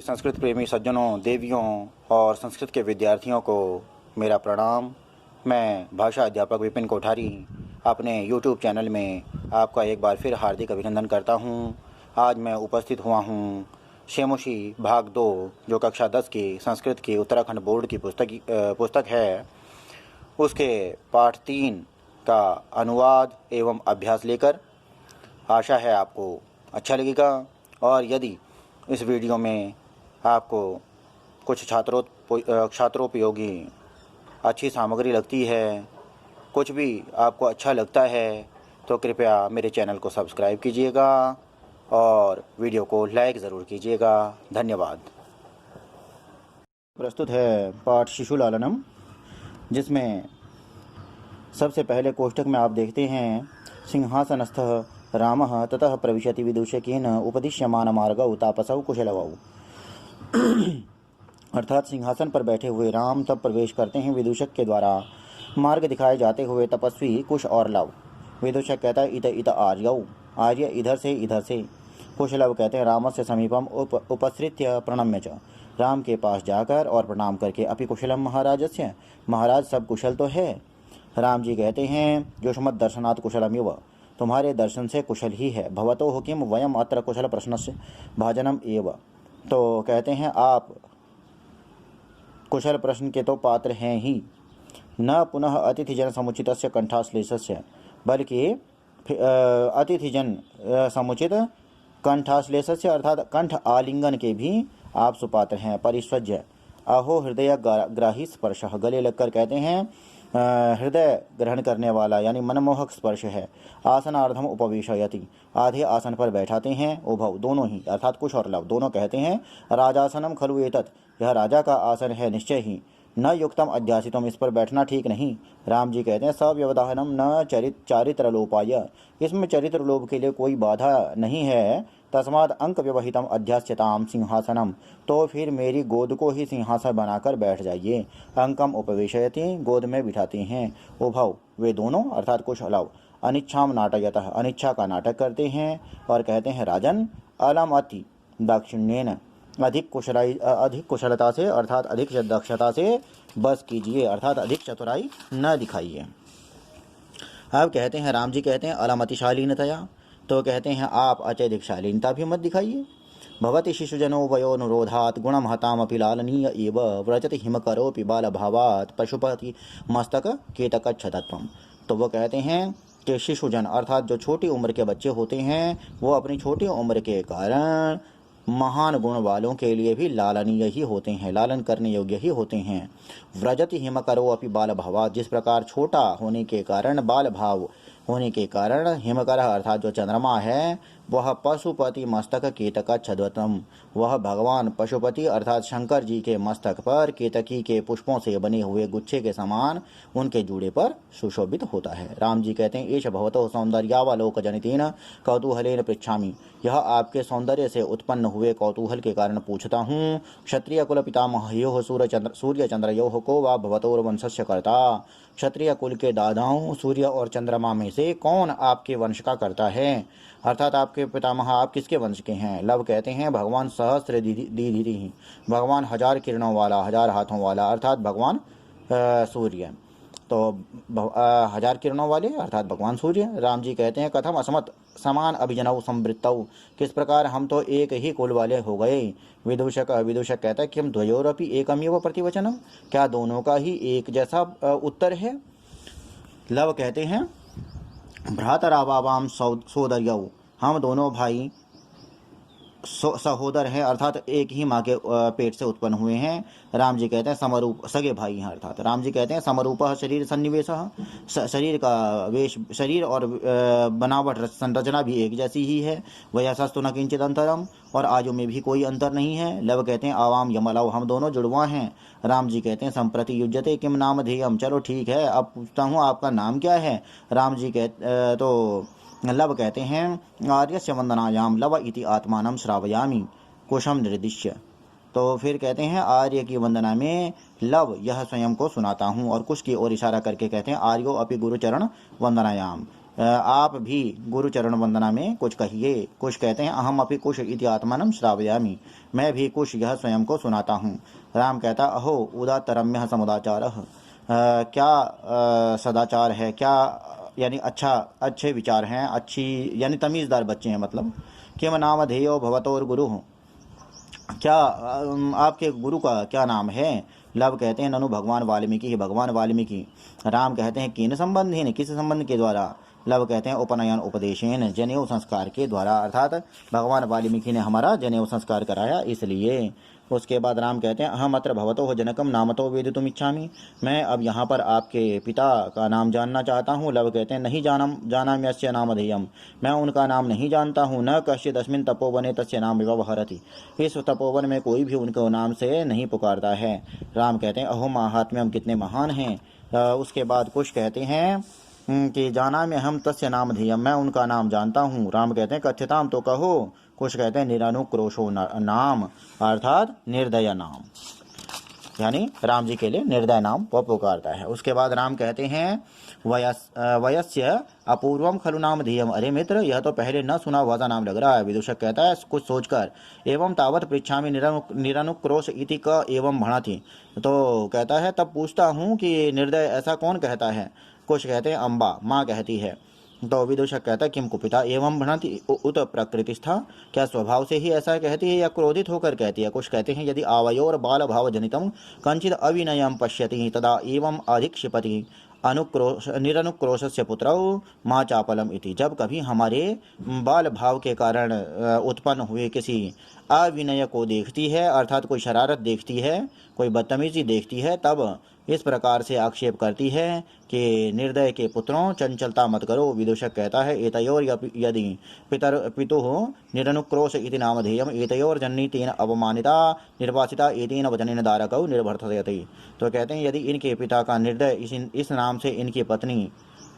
संस्कृत प्रेमी सज्जनों, देवियों और संस्कृत के विद्यार्थियों को मेरा प्रणाम। मैं भाषा अध्यापक विपिन कोठारी अपने YouTube चैनल में आपका एक बार फिर हार्दिक अभिनंदन करता हूं। आज मैं उपस्थित हुआ हूं शेमोशी भाग 2 जो कक्षा 10 की संस्कृत की उत्तराखंड बोर्ड की पुस्तक है, उसके पाठ 3 का अनुवाद एवं अभ्यास लेकर। आशा है आपको अच्छा लगेगा और यदि इस वीडियो में आपको कुछ छात्रोपयोगी अच्छी सामग्री लगती है, कुछ भी आपको अच्छा लगता है, तो कृपया मेरे चैनल को सब्सक्राइब कीजिएगा और वीडियो को लाइक ज़रूर कीजिएगा। धन्यवाद। प्रस्तुत है पाठ शिशु लालनम, जिसमें सबसे पहले कोष्ठक में आप देखते हैं सिंहासनस्थः रामः ततः प्रविशति विदूषकेन उपदिश्यमान मार्गौ तापसौ कुशलवौ। अर्थात सिंहासन पर बैठे हुए राम तब प्रवेश करते हैं विदूषक के द्वारा मार्ग दिखाए जाते हुए तपस्वी कुश और लव। विदूषक कहता है इत इत आर्यौ, आर्य इधर से। कुशलव कहते हैं रामस्य समीपम उपसृत्य प्रणम्य च, राम के पास जाकर और प्रणाम करके। अपि कुशलम महाराजस्य, महाराज सब कुशल तो है। राम जी कहते हैं युष्मत् दर्शनात् कुशलमिव, तुम्हारे दर्शन से कुशल ही है। भवतो हो किम वयम अत्र कुशल प्रश्नस्य भाजनम एव, तो कहते हैं आप कुशल प्रश्न के तो पात्र हैं ही। न पुनः अतिथिजन समुचितस्य कंठाश्लेषस्य, बल्कि अतिथिजन समुचित कंठाश्लेषस्य अर्थात कंठ आलिंगन के भी आप सुपात्र हैं। परिस्वज्य अहो हृदय ग्राही स्पर्श, गले लगकर कहते हैं हृदय ग्रहण करने वाला यानी मनमोहक स्पर्श है। आसनार्धम उपवेशयति, आधे आसन पर बैठाते हैं। उभव दोनों ही अर्थात कुश और लव दोनों कहते हैं राजासनम खलु एतत्, यह राजा का आसन है निश्चय ही। न युक्तम अध्यासितम, इस पर बैठना ठीक नहीं। राम जी कहते हैं सव्यवधानम न चारित्र लोपाय, इसमें चरित्र लोभ के लिए कोई बाधा नहीं है। तस्माद अंक व्यवहितम अध्यास्यताम सिंहासनम, तो फिर मेरी गोद को ही सिंहासन बनाकर बैठ जाइए। अंकम उपवेशयति, गोद में बिठाते हैं। उभव वे दोनों अर्थात कुश लव अनिच्छाम नाटयतः, अनिच्छा का नाटक करते हैं और कहते हैं राजन अलम अति दाक्षिण्येन, अधिक कुशलता से अर्थात अधिक दक्षता से बस कीजिए, अर्थात अधिक चतुराई न दिखाइए। अब कहते हैं राम जी कहते हैं अलमतिशालीनतया, तो कहते हैं आप अत्यधिक शालीनता भी मत दिखाइए। भवति शिशुजनो वयोनुरोधात् गुणमहतामपि लालनीय एव, व्रजति हिमकरोपि बालभावात् पशुपति मस्तक केतकच्छतत्वम्। तो वो कहते हैं कि शिशुजन अर्थात जो छोटी उम्र के बच्चे होते हैं वो अपनी छोटी उम्र के कारण महान गुण वालों के लिए भी लालनीय ही होते हैं, लालन करने योग्य ही होते हैं। व्रजति हिमकरो अपि बाल भावात्, जिस प्रकार छोटा होने के कारण बाल भाव होने के कारण हिमकर अर्थात जो चंद्रमा है वह पशुपति मस्तक केतक छद्वतम, वह भगवान पशुपति अर्थात शंकर जी के मस्तक पर केतकी के पुष्पों से बने हुए गुच्छे के समान उनके जूड़े पर सुशोभित होता है। राम जी कहते हैं एष भवतो सौंदर्यावलोक जनितेन कौतूहलेन पृच्छामि, यह आपके सौंदर्य से उत्पन्न हुए कौतूहल के कारण पूछता हूँ। क्षत्रिय कुल पितामहयोः सूर्य चंद्रयोः को वा भवतोर वंशस्य कर्ता, क्षत्रिय कुल के दादाओं सूर्य और चंद्रमा में से कौन आपके वंश का करता है, अर्थात आपके पितामह आप किसके वंश के हैं। लव कहते हैं भगवान सहस्त्र दीधि, भगवान हजार किरणों वाला, हजार हाथों वाला अर्थात भगवान सूर्य, तो हजार किरणों वाले अर्थात भगवान सूर्य। राम जी कहते हैं कथम असमत समान अभिजनौ संवृत्तौ, किस प्रकार हम तो एक ही कुल वाले हो गए। विदूषक कहता है किम द्वयोरपि एकमेव प्रतिवचनम, क्या दोनों का ही एक जैसा उत्तर है। लव कहते हैं भ्रातरावाम सोदर्यौ, हम दोनों भाई सहोदर हैं अर्थात एक ही माँ के पेट से उत्पन्न हुए हैं। राम जी कहते हैं समरूप सगे भाई हैं, अर्थात राम जी कहते हैं समरूप शरीर सन्निवेश, शरीर का वेश शरीर और बनावट संरचना भी एक जैसी ही है। वह सस्तु न किंचित अंतरम, और आयु में भी कोई अंतर नहीं है। लव कहते हैं आवाम यमलाव, हम दोनों जुड़वा हैं। राम जी कहते हैं संप्रति युज्यते किम नाम ध्येयम, चलो ठीक है अब पूछता हूँ आपका नाम क्या है। राम जी तो लव कहते हैं आर्यस्य वंदनायाम लव इति आत्मानं श्रावयामि कुशम निर्दिश्य, तो फिर कहते हैं आर्य की वंदना में लव यह स्वयं को सुनाता हूँ, और कुश की ओर इशारा करके कहते हैं आर्यो अपि गुरुचरण वंदनायाम, आप भी गुरु चरण वंदना में कुछ कहिए। कुश कहते हैं अहम अपि कुश इति आत्मानं श्रावयामि, मैं भी कुश यह स्वयं को सुनाता हूँ। राम कहता अहो उदातरम्य समुदाचार, क्या सदाचार है, क्या यानी अच्छे विचार हैं, अच्छी यानी तमीज़दार बच्चे हैं, मतलब किम नाम धेयो भवतोर गुरु, क्या आपके गुरु का क्या नाम है। लव कहते हैं ननु भगवान वाल्मीकि, भगवान वाल्मीकि। राम कहते हैं किन संबंधीन, किस संबंध के द्वारा। लव कहते हैं उपनयन उपदेशेन, जनेऊ संस्कार के द्वारा, अर्थात भगवान वाल्मीकि ने हमारा जनेऊ संस्कार कराया इसलिए। उसके बाद राम कहते हैं अहम अत्र भवतो हो जनकम नामतो वेदितुम इच्छामि, मैं अब यहाँ पर आपके पिता का नाम जानना चाहता हूँ। लव कहते हैं नहीं जानाम्यस्य नामधेयम, मैं उनका नाम नहीं जानता हूँ। न कश्चिदस्मिन् तपोवने तस्य नाम व्यवहरति, इस तपोवन में कोई भी उनको नाम से नहीं पुकारता है। राम कहते हैं अहो महात्म्यम, कितने महान हैं। उसके बाद कुछ कहते हैं कि जाना में हम तस्य नाम धेयम, मैं उनका नाम जानता हूँ। राम कहते हैं कथ्यताम, तो कहो। कुछ कहते हैं निरानुक्रोशो नाम, अर्थात निर्दय नाम, यानी राम जी के लिए निर्दय नाम वह पुकारता है। उसके बाद राम कहते हैं वयस्य अपूर्वम खलु नाम धेयम, अरे मित्र यह तो पहले न सुना हुआ सा नाम लग रहा है। विदूषक कहता है कुछ सोचकर, एवं तावत पृच्छामि निरानुक्रोश इति क एवं भणति, तो कहता है तब पूछता हूँ कि निर्दय ऐसा कौन कहता है। कुछ कहते हैं अम्बा, माँ कहती है। तो विदूषक कहता है किम कुपिता एवं भणति उत प्रकृतिस्था, क्या स्वभाव से ही ऐसा कहती है या क्रोधित होकर कहती है। कुछ कहते हैं यदि आवयोर बाल भाव जनितम कंचित अविनयम पश्यति तदा एवं अधिक्षिपति निरनुक्रोशस्य पुत्रौ माँ चापलम इति, जब कभी हमारे बाल भाव के कारण उत्पन्न हुए किसी अविनय को देखती है, अर्थात कोई शरारत देखती है, कोई बदतमीजी देखती है, तब इस प्रकार से आक्षेप करती है कि निर्दय के पुत्रों चंचलता मत करो। विदूषक कहता है एतयोर यदि पितुः निरनुक्रोश इति नामधेयम एतयोर जननी तेन अवमानिता निर्वासिता एतेन वचनेन दारकौ निर्भर्तयति, तो कहते हैं यदि इनके पिता का निर्दय इस नाम से इनकी पत्नी,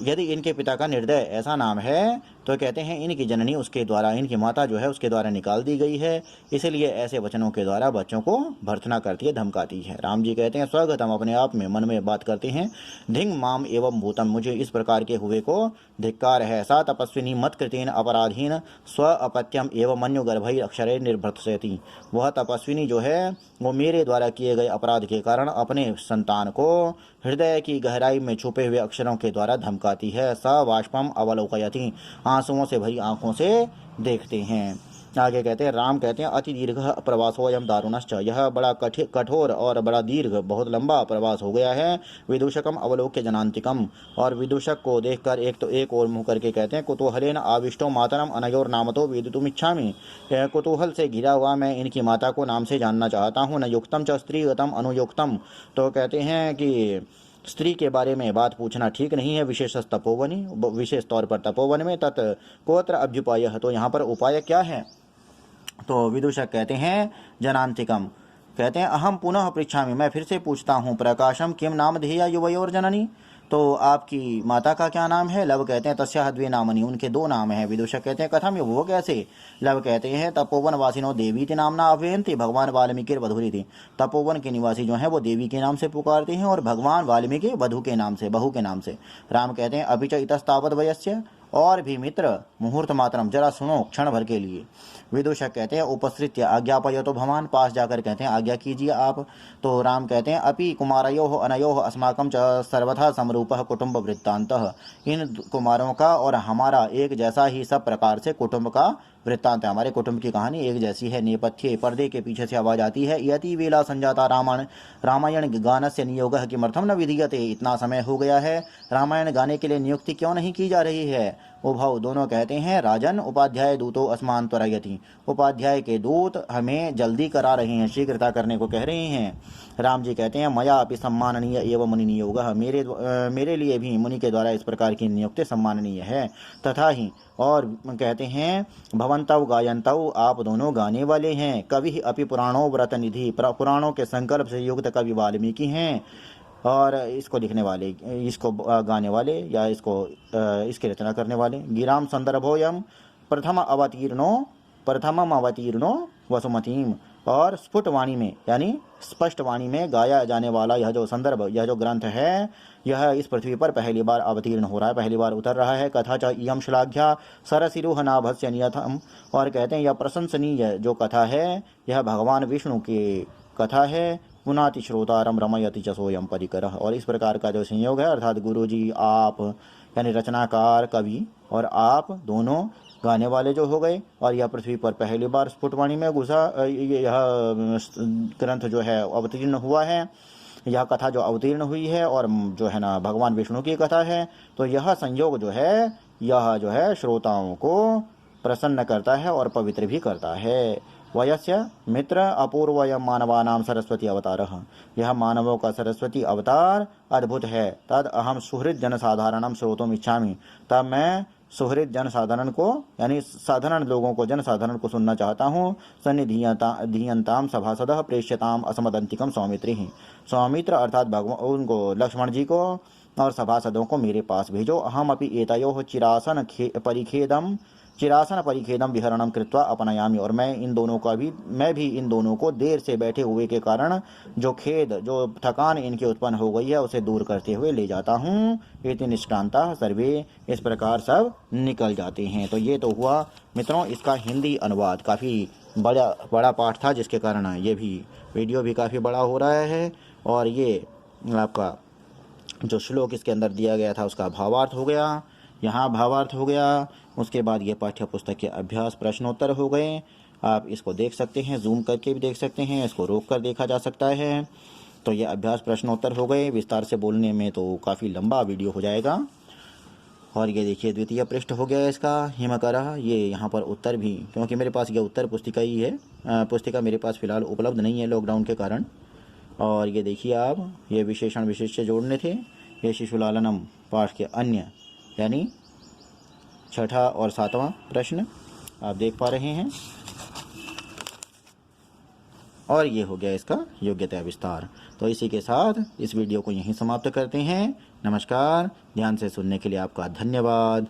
यदि इनके पिता का निर्दय ऐसा नाम है तो कहते हैं इनकी जननी उसके द्वारा, इनकी माता जो है उसके द्वारा निकाल दी गई है, इसलिए ऐसे वचनों के द्वारा बच्चों को भर्त्सना करती है, धमकाती है। राम जी कहते हैं स्वगतम, अपने आप में मन में बात करते हैं, धिंग माम एवं भूतम, मुझे इस प्रकार के हुए को धिक्कार है। सा तपस्विनी मत कृतेन अपराधीन स्व अपत्यम एवं मन्यु गर्भई अक्षरे निर्भर्त्सयति, वह तपस्विनी जो है वो मेरे द्वारा किए गए अपराध के कारण अपने संतान को हृदय की गहराई में छुपे हुए अक्षरों के द्वारा धमकाती है। स वाष्पम अवलोकयति, आंसुओं से भरी आंखों से देखते हैं। आगे कहते हैं राम कहते हैं अति दीर्घ प्रवासोयम दारुणश्च, यह बड़ा कठोर और बड़ा दीर्घ बहुत लंबा प्रवास हो गया है। विदूषकम अवलोक्य जनांतिकम, और विदूषक को देखकर एक और मुँह करके कहते हैं कुतूहलेन आविष्टो मातरम अनयोर नामतो वेदितुम इच्छामि, कुतूहल से घिरा हुआ मैं इनकी माता को नाम से जानना चाहता हूँ। न युक्तम च स्त्रीगतम अनुयुक्तम, तो कहते हैं कि स्त्री के बारे में बात पूछना ठीक नहीं है, विशेष तपोवनी, विशेष तौर पर तपोवन में। तत् कोत्र अभ्युपाय, तो यहाँ पर उपाय क्या है। तो विदूषक कहते हैं जनांतिकम, कहते हैं अहम पुनः पृच्छामि, मैं फिर से पूछता हूँ, प्रकाशम किम नाम धेया युवयोर जननी, तो आपकी माता का क्या नाम है। लव कहते हैं तस्याः द्वे नामनि, उनके दो नाम हैं। विदूषक कहते हैं कथम, वो कैसे। लव कहते हैं तपोवन वासिनो देवी के नामना अव्ययन्ति, भगवान वाल्मीकि वधूरी थी, तपोवन के निवासी जो हैं वो देवी के नाम से पुकारते हैं और भगवान वाल्मीकि वधु के नाम से, बहू के नाम से। राम कहते हैं अभी च इतस्तावत वयस्य, और भी मित्र मुहूर्त मात्रम, जरा सुनो क्षण भर के लिए। विदूषक कहते हैं उपसृत्य आज्ञापय तो भगवान, पास जाकर कहते हैं आज्ञा कीजिए आप। तो राम कहते हैं अपि कुमारयोः अनयोः अस्माकं च सर्वथा समरूपः कुटुंब वृत्तान्तः, इन कुमारों का और हमारा एक जैसा ही सब प्रकार से कुटुंब का वृत्तांत है, हमारे कुटुंब की कहानी एक जैसी है। नेपथ्य, पर्दे के पीछे से आवाज आती है, यति वेला संजाता रामायण गान से नियोग किमर्थम न विधीयते, इतना समय हो गया है रामायण गाने के लिए नियुक्ति क्यों नहीं की जा रही है। उभव, दोनों कहते हैं राजन उपाध्याय दूतो अस्मान त्वरयति, उपाध्याय के दूत हमें जल्दी करा रहे हैं, शीघ्रता करने को कह रहे हैं। राम जी कहते हैं मया अपि सम्माननीय एवं मुनि नियोग, मेरे लिए भी मुनि के द्वारा इस प्रकार की नियुक्ति सम्माननीय है। तथा ही, और कहते हैं भवंतव गायंतव, आप दोनों गाने वाले हैं। कवि अपि पुराणों व्रत निधि, पुराणों के संकल्प से युक्त कवि वाल्मीकि हैं, और इसको लिखने वाले, इसको गाने वाले या इसकी रचना करने वाले। गिराम संदर्भोयम प्रथम अवतीर्णो वसुमतीम, और स्फुट वाणी में यानी स्पष्ट वाणी में गाया जाने वाला यह जो संदर्भ, यह जो ग्रंथ है, यह इस पृथ्वी पर पहली बार अवतीर्ण हो रहा है, पहली बार उतर रहा है। कथा च इयम श्लाघ्या सरसिरुह नाभस्य नियतम, और कहते हैं यह प्रशंसनीय जो कथा है यह भगवान विष्णु की कथा है। पुनाति श्रोतारम रमयति च सोयम परिकरः, और इस प्रकार का जो संयोग है अर्थात गुरु जी, आप यानी रचनाकार कवि और आप दोनों गाने वाले जो हो गए, और यह पृथ्वी पर पहली बार स्फुटवाणी में घुसा, यह ग्रंथ जो है अवतीर्ण हुआ है, यह कथा जो अवतीर्ण हुई है और जो है ना भगवान विष्णु की कथा है। तो यह संयोग जो है यह जो है श्रोताओं को प्रसन्न करता है और पवित्र भी करता है। वयस्य मित्र अपूर्वय मानवानाम सरस्वती अवतारः, यह मानवों का सरस्वती अवतार अद्भुत है। तद अहम सुहृद जनसाधारणम श्रोतुम इच्छामि, तब मैं सुहृद जनसाधारण को यानी साधारण लोगों को, जनसाधारण को सुनना चाहता हूँ। सन्निधीयताम सभासदः प्रेष्यताम असमदंतिकम सौमित्रि, सौमित्र अर्थात भगवान उनको लक्ष्मण जी को और सभासदों को मेरे पास भेजो। अहम अपि एतयोः चिरासन परिखेदम विहरणम कृत्वा अपनयामि, और मैं भी इन दोनों को देर से बैठे हुए के कारण जो खेद, जो थकान इनकी उत्पन्न हो गई है उसे दूर करते हुए ले जाता हूँ। इति निष्क्रांता सर्वे, इस प्रकार सब निकल जाते हैं। तो ये तो हुआ मित्रों इसका हिंदी अनुवाद। काफ़ी बड़ा पाठ था जिसके कारण ये भी वीडियो भी काफ़ी बड़ा हो रहा है। और ये आपका जो श्लोक इसके अंदर दिया गया था उसका भावार्थ हो गया, यहाँ भावार्थ हो गया। उसके बाद ये पाठ्य पुस्तक के अभ्यास प्रश्नोत्तर हो गए। आप इसको देख सकते हैं, जूम करके भी देख सकते हैं, इसको रोक कर देखा जा सकता है। तो ये अभ्यास प्रश्नोत्तर हो गए। विस्तार से बोलने में तो काफ़ी लंबा वीडियो हो जाएगा। और ये देखिए द्वितीय पृष्ठ हो गया इसका हिमकरः। ये यहाँ पर उत्तर भी, क्योंकि मेरे पास ये उत्तर पुस्तिका ही है, पुस्तिका मेरे पास फिलहाल उपलब्ध नहीं है लॉकडाउन के कारण। और ये देखिए आप, ये विशेषण विशिष्ट जोड़ने थे। ये शिशुलालनम पाठ के अन्य यानी छठा और सातवां प्रश्न आप देख पा रहे हैं। और ये हो गया इसका योग्यता विस्तार। तो इसी के साथ इस वीडियो को यहीं समाप्त करते हैं। नमस्कार। ध्यान से सुनने के लिए आपका धन्यवाद।